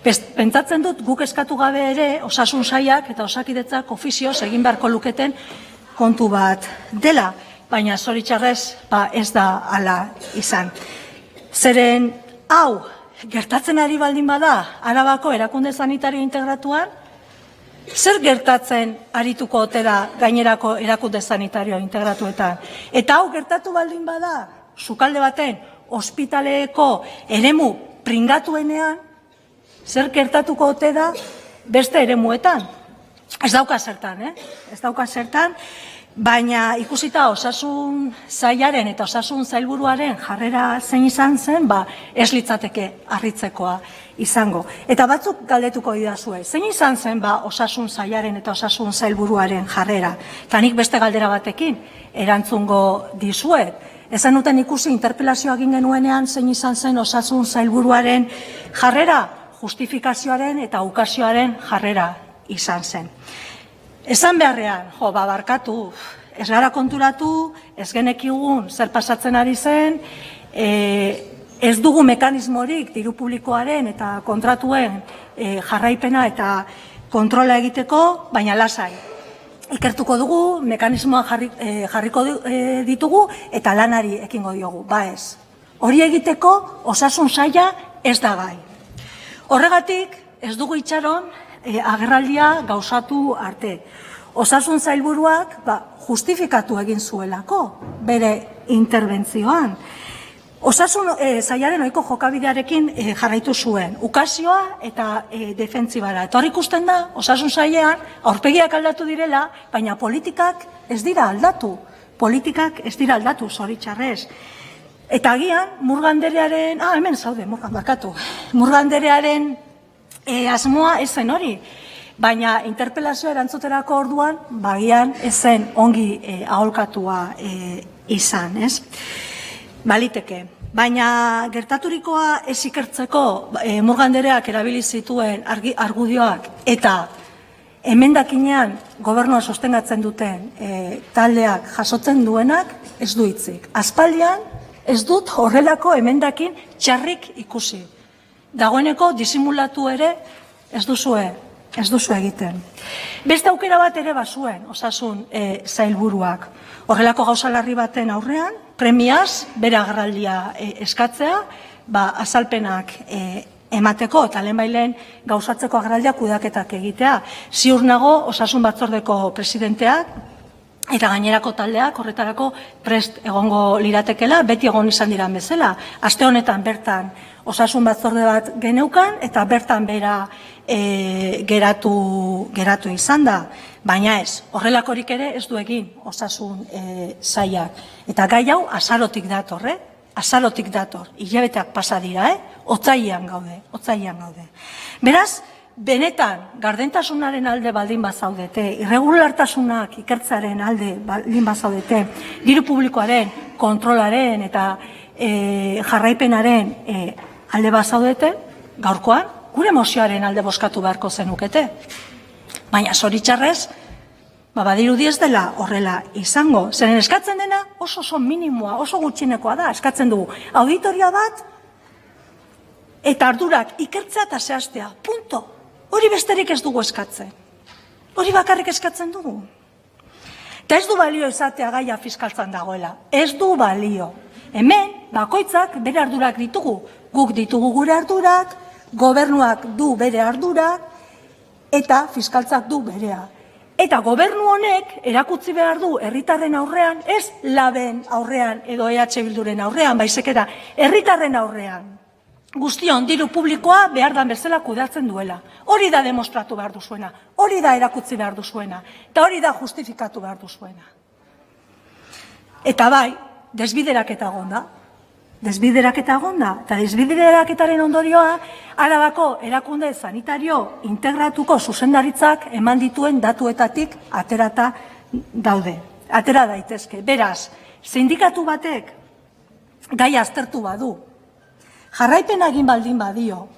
Pentsatzen dut guk eskatu gabe ere osasun sailak eta Osakidetzak ofizioz egin beharko luketen kontu bat dela, baina zoritxarrez ez da hala izan. Zeren hau gertatzen ari baldin bada Arabako erakunde sanitario integratuan, zer gertatzen arituko ote da gainerako erakunde sanitario integratuetan? Eta hau gertatu baldin bada sukalde baten ospitaleko eremu pringatuenean, zer gertatuko ote da beste eremuetan? Ez dauka zertan, Ez dauka zertan, baina ikusita osasun sailaren eta osasun sailburuaren jarrera zein izan zen, ez litzateke harritzekoa izango. Eta batzuk galdetuko didazue, zein izan zen osasun sailaren eta osasun sailburuaren jarrera? Eta nik beste galdera batekin erantzungo dizuet. Esan duten ikusi interpelazioa egin genuenean zein izan zen osasun sailburuaren jarrera, justifikazioaren eta ukazioaren jarrera izan zen. Esan beharrean, barkatu, ez gara konturatu, ez genekigun zer pasatzen ari zen, ez dugu mekanismorik diru publikoaren eta kontratuen jarraipena eta kontrola egiteko, baina lasai. Ikertuko dugu, mekanismoa jarriko ditugu eta lanari ekingo diogu, ez. Hori egiteko osasun saila ez da gai. Horregatik ez dugu itxaron agerraldia gauzatu arte. Osasun sailburuak justifikatu egin zuelako bere interbentzioan. Osasun sailaren ohiko jokabidearekin jarraitu zuen, ukazioa eta defentsibara. Eta hor ikusten da, osasun sailean aurpegiak aldatu direla, baina politikak ez dira aldatu. Politikak ez dira aldatu, zoritxarrez. Eta agian, Murga anderearen, hemen zaude, Murga anderearen asmoa ez zen hori, baina interpelazioa erantzuterako orduan, bagian ez zen ongi aholkatua izan, ez? Baliteke. Baina gertaturikoa ez ikertzeko Murga andereak erabili zituen argudioak eta emendakinean gobernua sostengatzen duten taldeak jasotzen duenak ez du hitzik. Aspaldian ez dut horrelako emendakin txarrik ikusi. Dagoeneko disimulatu ere ez duzue egiten. Beste aukera bat ere bazuen osasun sailburuak. Horrelako gauza larri baten aurrean, premiaz bere agerraldia eskatzea, azalpenak emateko eta lehenbailen gauzatzeko agerraldia kudeaketak egitea. Ziur nago osasun batzordeko presidenteak eta gainerako taldeak horretarako prest egongo liratekela, beti egon izan diran bezala. Aste honetan bertan osasun batzorde bat geneukan eta bertan bera geratu izan da. Baina ez, horrelakorik ere ez du egin osasun sailak. Eta gai hau azarotik dator, azarotik dator. Hilabeteak pasa dira, otsailean gaude. Beraz, benetan gardentasunaren alde baldin bazaudete, irregulartasunak ikertzearen alde baldin bazaudete, diru publikoaren, kontrolaren eta jarraipenaren alde bazaudete, gaurkoan, gure mozioaren alde bozkatu beharko zenukete. Baina zoritxarrez, badirudi ez dela horrela izango. Zeren eskatzen dena oso minimoa, oso gutxinekoa da. Eskatzen dugu auditoria bat eta ardurak ikertzea eta zehaztea. Punto. Hori besterik ez dugu eskatzen. Hori bakarrik eskatzen dugu. Eta ez du balio izatea gaia fiskaltzan dagoela. Ez du balio. Hemen, bakoitzak bere ardurak ditugu. Guk ditugu gure ardurak, gobernuak du bere ardurak, eta fiskaltzak du berea. Eta gobernu honek erakutsi behar du herritarren aurrean, ez laben aurrean edo EH Bilduren aurrean, baizik eta herritarren aurrean. Guztion diru publikoa behar dan bezala kudeatzen duela. Hori da demostratu behar duzuena, hori da erakutsi behar duzuena, eta hori da justifikatu behar duzuena. Eta bai, desbideraketa egonda. Desbideraketa egonda, eta desbideraketaren ondorioa Arabako erakunde sanitario integratuko zuzendaritzak eman dituen datuetatik aterata daude. Atera daitezke. Beraz, sindikatu batek gai aztertu badu, jarraipena egin baldin badio,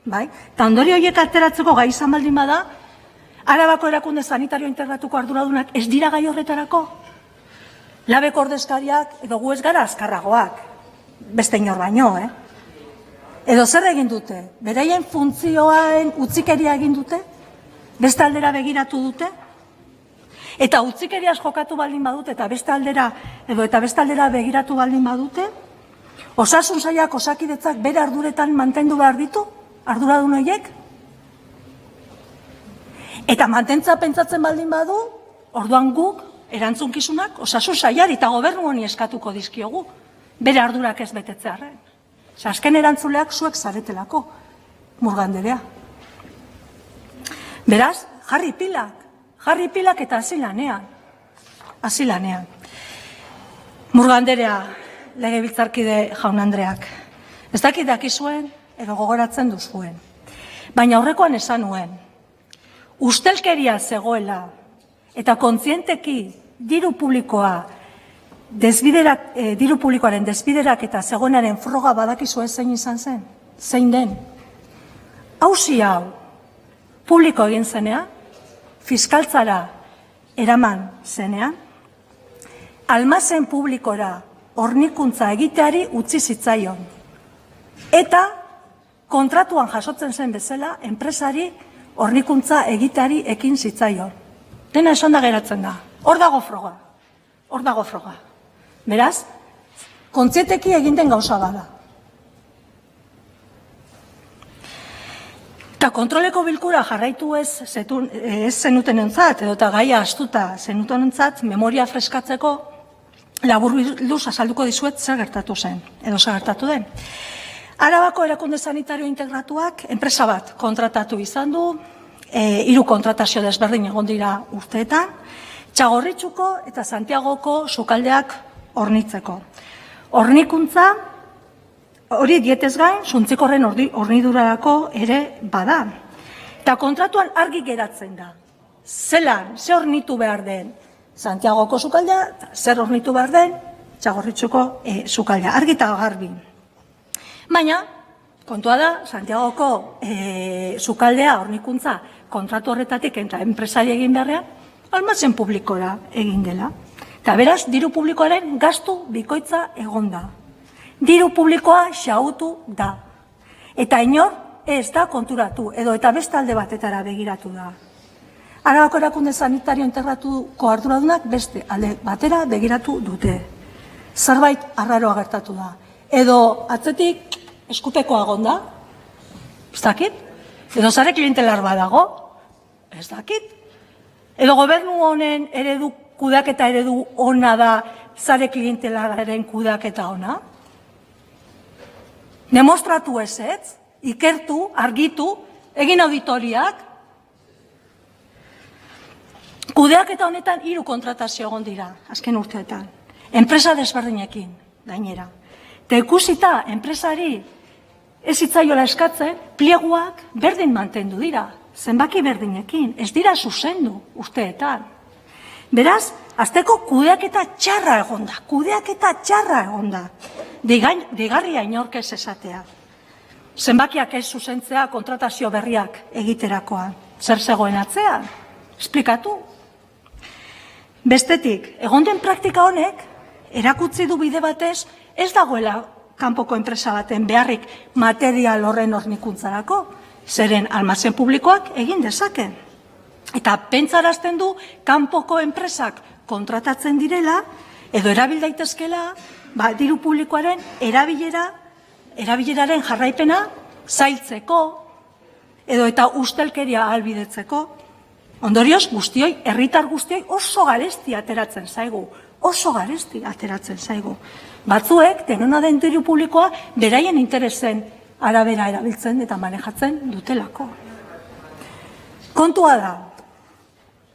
bai? Eta ondorio horiek ateratzeko gai izan baldin bada, Arabako erakunde sanitario integratuko arduradunak ez dira gai horretarako? Labeko ordezkariak edo gu ez gara azkarragoak. Beste inor baino, Edo zer egin dute? Beraien funtzioaren utzikeria egin dute? Beste aldera begiratu dute? Eta utzikeriaz jokatu baldin badute eta beste aldera begiratu baldin badute, Osasun sailak, Osakidetzak bere arduretan mantendu behar ditu? Arduradun horiek? Eta mantentza pentsatzen baldin badu, orduan guk erantzunkizunak Osasun sailari eta gobernu honi eskatuko dizkiogu, bere ardurak ez betetzearren. Azken erantzuleak zuek zaretelako, Murga anderea. Beraz, jarri pilak eta hasi lanean. Murga anderea, legebiltzarkide jaun andreak, ez dakit dakizuen edo gogoratzen duzuen. Baina aurrekoan esan nuen, ustelkeria zegoela eta kontzienteki diru publikoaren desbiderak eta zegoenaren froga badakizue zein izan zen? Zein den? Auzi hau publiko egin zenean, fiskaltzara eraman zenean, almazen publikora hornikuntza egiteari utzi zitzaion. Eta kontratuan jasotzen zen bezala, enpresari hornikuntza egiteari ekin zitzaion. Dena esanda geratzen da. Hor dago froga. Beraz, kontzienteki egin den gauza bada. Eta kontroleko bilkura jarraitu ez zenutenentzat, edo eta gaia astuta zenutenentzat, memoria freskatzeko, laburbilduz azalduko dizuet zer gertatu zen, edo zer gertatu den. Arabako erakunde sanitario integratuak enpresa bat kontratatu izan du, 3 kontratazio desberdin egon dira urteetan, Txagorritxuko eta Santiagoko sukaldeak hornitzeko. Hornikuntza, hori dietez gain, Zuntzikorren hornidurarako ere bada. Eta kontratuan argi geratzen da. Zelan, ze hornitu behar den Santiagoko sukaldea, zer hornitu behar den Txagorritxuko sukaldea. Argi eta garbi. Baina, kontua da, Santiagoko sukaldea hornikuntza kontratu horretatik eta enpresari egin beharrean, almazen publikora egin dela. Eta beraz, diru publikoaren gastu bikoitza egon da. Diru publikoa xahutu da. Eta inor ez da konturatu, edo eta beste alde batetara begiratu da. Arabako erakunde sanitario integratuko arduradunak beste alde batera begiratu dute. Zerbait arraroa gertatu da. Edo atzetik eskupekoa egon da, ez dakit? Edo sare klientelar badago, ez dakit? Edo gobernu honen kudeaketa eredu ona da sare klientelararen kudeaketa ona? Demostratu ezetz, ikertu, argitu, egin auditoriak. Kudeaketa honetan 3 kontratazio egon dira, azken urteetan. Enpresa desberdinekin, gainera. Eta ikusita, enpresari ez hitzaiola eskatzen, plieguak berdin mantendu dira, zenbaki berdinekin, ez dira zuzendu urteetan. Beraz, azteko kudeaketa txarra egon da. Deigarria inork ez esatea. Zenbakiak ez zuzentzea kontratazio berriak egiterakoan. Zer zegoen atzean? Esplikatu. Bestetik, egon den praktika honek, erakutsi du bide batez, ez dagoela kanpoko enpresa baten beharrik material horren hornikuntzarako, zeren almazen publikoak egin dezake. Eta pentsarazten du kanpoko enpresak kontratatzen direla, edo erabil daitezkela, diru publikoaren erabileraren jarraipena zailtzeko, edo eta ustelkeria ahalbidetzeko. Ondorioz guztioi, herritar guztioi oso garesti ateratzen zaigu. Batzuek, denona den diru publikoa, beraien interesen arabera erabiltzen eta manejatzen dutelako. Kontua da,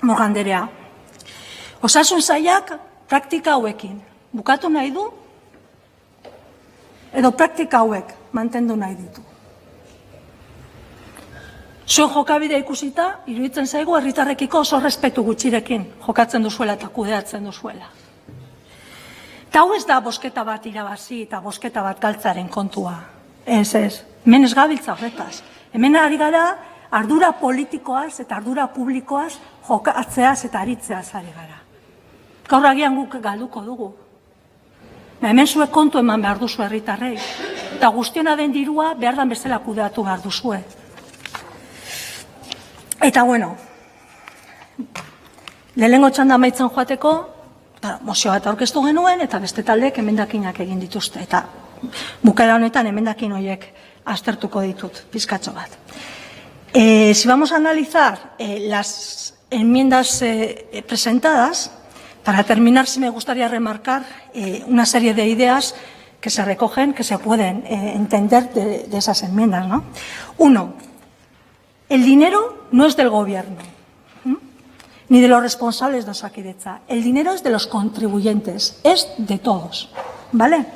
Murga anderea, Osasun sailak praktika hauekin bukatu nahi du, edo praktika hauek mantendu nahi ditu. Zuen jokabidea ikusita, iruditzen zaigu herritarrekiko oso respetu gutxirekin jokatzen duzuela eta kudeatzen duzuela. Eta hau ez da bosketa bat irabazi eta bosketa bat galtzaren kontua. Ez, hemen ez gabiltza horretaz. Hemen ari gara ardura politikoaz eta ardura publikoaz jokatzeaz eta aritzeaz ari gara. Gaur agian guk galduko dugu. Hemen zuek kontu eman behar duzu herritarrei. Eta guztiona den dirua behar dan bezala kudeatu behar duzue. Eta bueno, lehenengo txanda amaitzen joateko, mozio bat aurkeztu genuen, eta beste taldeek emendakinak egin dituzte. Eta bukaera honetan emendakin horiek aztertuko ditut, pizkatxo bat. Si vamos a analizar las enmiendas presentadas, para terminar sí me gustaría remarcar una serie de ideas que se recogen, que se pueden entender de esas enmiendas, ¿no? Uno, el dinero no es del gobierno, ni de los responsables de Osakidetza. El dinero es de los contribuyentes, es de todos, ¿vale?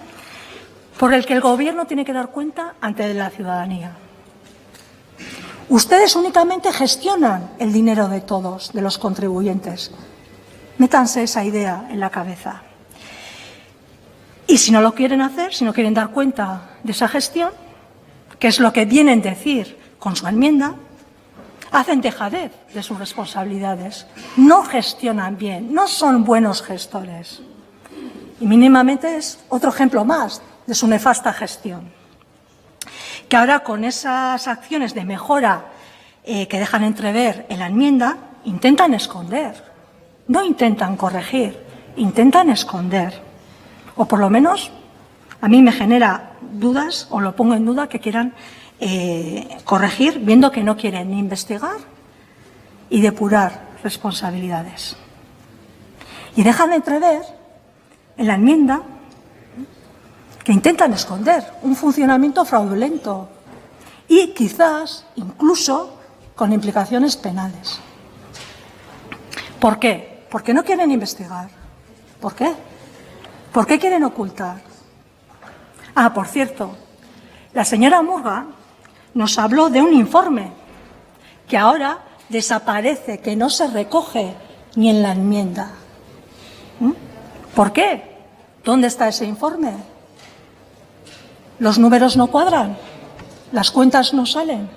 Por el que el gobierno tiene que dar cuenta ante la ciudadanía. Ustedes únicamente gestionan el dinero de todos, de los contribuyentes. Métanse esa idea en la cabeza. Y si no lo quieren hacer, si no quieren dar cuenta de esa gestión, que es lo que vienen a decir con su enmienda, hacen dejadez de sus responsabilidades, no gestionan bien, no son buenos gestores. Y mínimamente es otro ejemplo más de su nefasta gestión. Que ahora con esas acciones de mejora que dejan entrever en la enmienda, intentan esconder, no intentan corregir, intentan esconder. O por lo menos a mí me genera dudas, o lo pongo en duda, que quieran corregir, viendo que no quieren ni investigar y depurar responsabilidades. Y dejan entrever en la enmienda que intentan esconder un funcionamiento fraudulento y quizás incluso con implicaciones penales. ¿Por qué? Porque no quieren investigar. ¿Por qué? ¿Por qué quieren ocultar? Ah, por cierto, la señora Murga nos habló de un informe que ahora desaparece, que no se recoge ni en la enmienda. ¿Por qué? ¿Dónde está ese informe? ¿Los números no cuadran? ¿Las cuentas no salen?